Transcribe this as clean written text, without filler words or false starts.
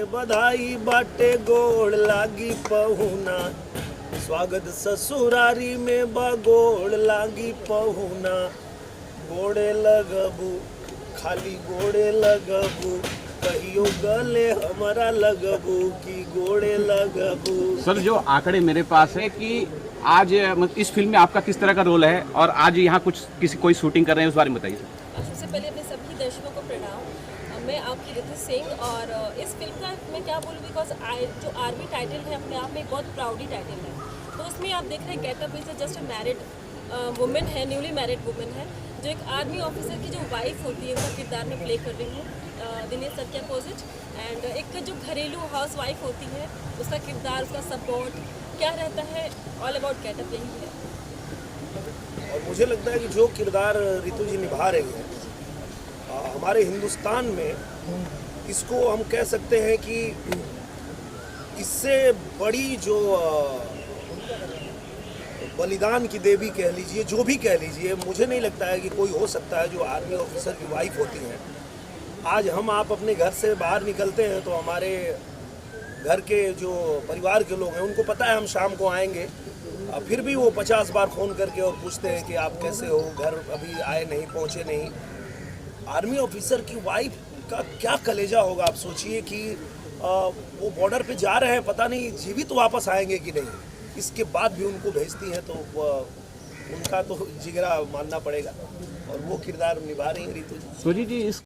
बधाई बाटे गोड़ लागी पहुना, स्वागत ससुरारी में बगोड़ लागी पहुना। गोड़े लगबू खाली गोड़े लगबू, कहियो गले हमारा लगबू की गोड़े लगबू। सर जो आंकड़े मेरे पास है कि आज इस फिल्म में आपका किस तरह का रोल है और आज यहाँ कुछ कोई शूटिंग कर रहे हैं, उस बारे में बताइए सर। सबसे पहले अपने सभी दर्शकों को प्रणाम। मैं आपकी रितु सिंह और इस फिल्म का मैं क्या बोलूँ, बिकॉज जो आर्मी टाइटल है अपने आप में एक बहुत प्राउडी टाइटल है। तो उसमें आप देख रहे हैं getup is just a married women है, न्यूली मैरिड वुमेन है, जो एक आर्मी ऑफिसर की जो वाइफ होती है उसका किरदार में प्ले कर रही हूँ, दिनेश सर के अपोजिट। एंड एक जो घरेलू हाउस वाइफ होती है उसका किरदार, उसका सपोर्ट क्या रहता है, ऑल अबाउट गेटअप यही है। और मुझे लगता है कि जो किरदार रितु जी निभा रही हैं हमारे हिंदुस्तान में, इसको हम कह सकते हैं कि इससे बड़ी जो बलिदान की देवी कह लीजिए, जो भी कह लीजिए, मुझे नहीं लगता है कि कोई हो सकता है जो आर्मी ऑफिसर की वाइफ होती हैं। आज हम आप अपने घर से बाहर निकलते हैं तो हमारे घर के जो परिवार के लोग हैं उनको पता है हम शाम को आएंगे, फिर भी वो 50 बार फ़ोन करके और पूछते हैं कि आप कैसे हो, घर अभी आए नहीं, पहुँचे नहीं। आर्मी ऑफिसर की वाइफ का क्या कलेजा होगा, आप सोचिए कि वो बॉर्डर पे जा रहे हैं, पता नहीं जीवित वापस आएंगे कि नहीं, इसके बाद भी उनको भेजती हैं, तो उनका तो जिगरा मानना पड़ेगा और वो किरदार निभा रही हैं रितु जी। सोजी जी, इस